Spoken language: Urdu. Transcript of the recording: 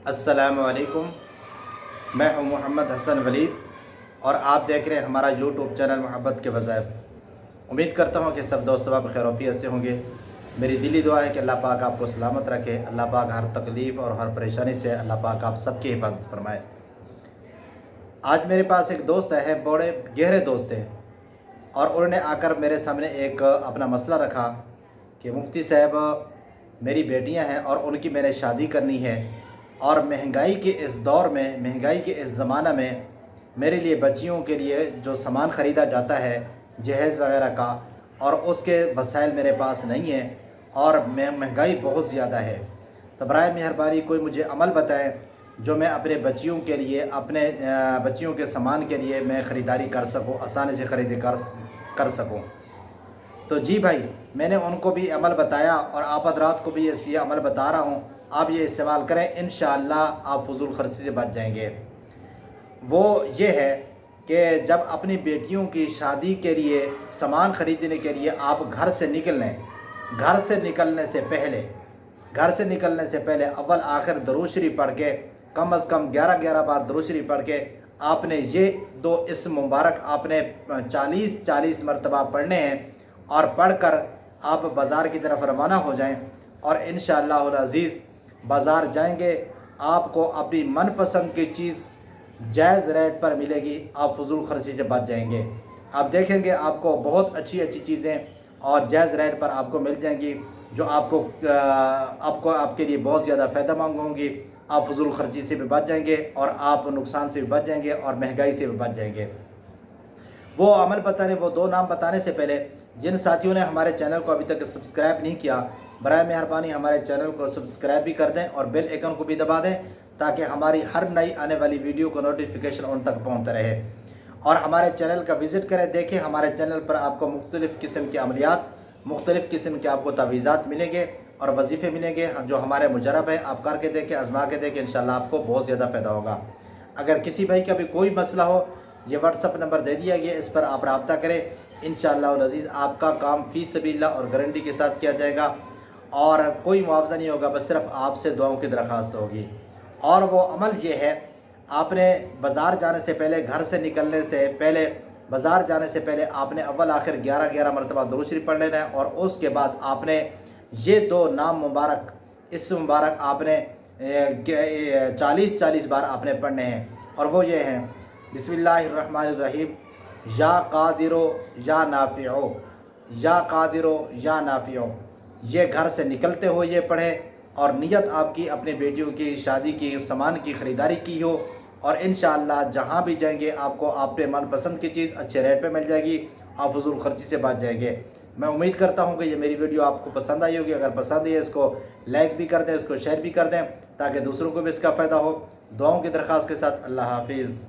السلام علیکم، میں ہوں محمد حسن ولید اور آپ دیکھ رہے ہیں ہمارا یوٹیوب چینل محبت کے وظائف۔ امید کرتا ہوں کہ سب دوست احباب خیر و عافیت سے ہوں گے۔ میری دلی دعا ہے کہ اللہ پاک آپ کو سلامت رکھے، اللہ پاک ہر تکلیف اور ہر پریشانی سے اللہ پاک آپ سب کی حفاظت فرمائے۔ آج میرے پاس ایک دوست ہے، بڑے گہرے دوست ہیں، اور انہوں نے آ کر میرے سامنے ایک اپنا مسئلہ رکھا کہ مفتی صاحب میری بیٹیاں ہیں اور ان کی میں نے شادی کرنی ہے، اور مہنگائی کے اس دور میں، مہنگائی کے اس زمانہ میں میرے لیے بچیوں کے لیے جو سامان خریدا جاتا ہے جہیز وغیرہ کا، اور اس کے وسائل میرے پاس نہیں ہیں، اور مہنگائی بہت زیادہ ہے۔ تو برائے مہربانی کوئی مجھے عمل بتائیں جو میں اپنے بچیوں کے لیے، اپنے بچیوں کے سامان کے لیے میں خریداری کر سکوں، آسانی سے خریداری کر سکوں۔ تو جی بھائی، میں نے ان کو بھی عمل بتایا اور آپ حضرات کو بھی یہ عمل بتا رہا ہوں، آپ یہ استعمال کریں، انشاءاللہ آپ فضول خرچی سے بچ جائیں گے۔ وہ یہ ہے کہ جب اپنی بیٹیوں کی شادی کے لیے سامان خریدنے کے لیے آپ گھر سے نکلیں، گھر سے نکلنے سے پہلے اول آخر درود شریف پڑھ کے، کم از کم 11 بار درود شریف پڑھ کے آپ نے یہ دو اسم مبارک آپ نے 40 مرتبہ پڑھنے ہیں، اور پڑھ کر آپ بازار کی طرف روانہ ہو جائیں، اور انشاءاللہ العزیز بازار جائیں گے، آپ کو اپنی من پسند کی چیز جائز ریٹ پر ملے گی، آپ فضول خرچی سے بچ جائیں گے۔ آپ دیکھیں گے آپ کو بہت اچھی چیزیں اور جائز ریٹ پر آپ کو مل جائیں گی، جو آپ کے لیے بہت زیادہ فائدہ مند ہوں گی۔ آپ فضول خرچی سے بھی بچ جائیں گے، اور آپ نقصان سے بھی بچ جائیں گے، اور مہنگائی سے بھی بچ جائیں گے۔ وہ عمل بتانے، وہ دو نام بتانے سے پہلے جن ساتھیوں نے ہمارے چینل کو ابھی تک سبسکرائب نہیں کیا، برائے مہربانی ہمارے چینل کو سبسکرائب بھی کر دیں اور بیل آئیکن کو بھی دبا دیں، تاکہ ہماری ہر نئی آنے والی ویڈیو کو نوٹیفیکیشن ان تک پہنچتا رہے۔ اور ہمارے چینل کا وزٹ کریں، دیکھیں ہمارے چینل پر آپ کو مختلف قسم کے عملیات، مختلف قسم کے آپ کو تعویذات ملیں گے اور وظیفے ملیں گے جو ہمارے مجرب ہیں۔ آپ کر کے دیکھیں، آزما کے دیکھیں، انشاءاللہ آپ کو بہت زیادہ فائدہ ہوگا۔ اگر کسی بھائی کا بھی کوئی مسئلہ ہو، یہ واٹس اپ نمبر دے دیا گیا، اس پر آپ رابطہ کریں، انشاءاللہ العزیز آپ کا کام فی سبیل اللہ اور گارنٹی کے ساتھ کیا جائے گا، اور کوئی معاوضہ نہیں ہوگا، بس صرف آپ سے دعاؤں کی درخواست ہوگی۔ اور وہ عمل یہ ہے، آپ نے بازار جانے سے پہلے، گھر سے نکلنے سے پہلے، بازار جانے سے پہلے آپ نے اول آخر 11 مرتبہ درود شریف پڑھ لینا ہے، اور اس کے بعد آپ نے یہ دو نام مبارک، اس مبارک آپ نے 40 بار آپ نے پڑھنے ہیں، اور وہ یہ ہیں: بسم اللہ الرحمن الرحیم، یا قادرو یا نافعو، یا قادرو یا نافعو۔ یہ گھر سے نکلتے ہو یہ پڑھیں، اور نیت آپ کی اپنے بیٹیوں کی شادی کی سامان کی خریداری کی ہو، اور انشاءاللہ جہاں بھی جائیں گے آپ کو آپ نے من پسند کی چیز اچھے ریٹ پہ مل جائے گی، آپ فضول خرچی سے بچ جائیں گے۔ میں امید کرتا ہوں کہ یہ میری ویڈیو آپ کو پسند آئی ہوگی۔ اگر پسند آئی ہے اس کو لائک بھی کر دیں، اس کو شیئر بھی کر دیں، تاکہ دوسروں کو بھی اس کا فائدہ ہو۔ دعاؤں کی درخواست کے ساتھ اللہ حافظ۔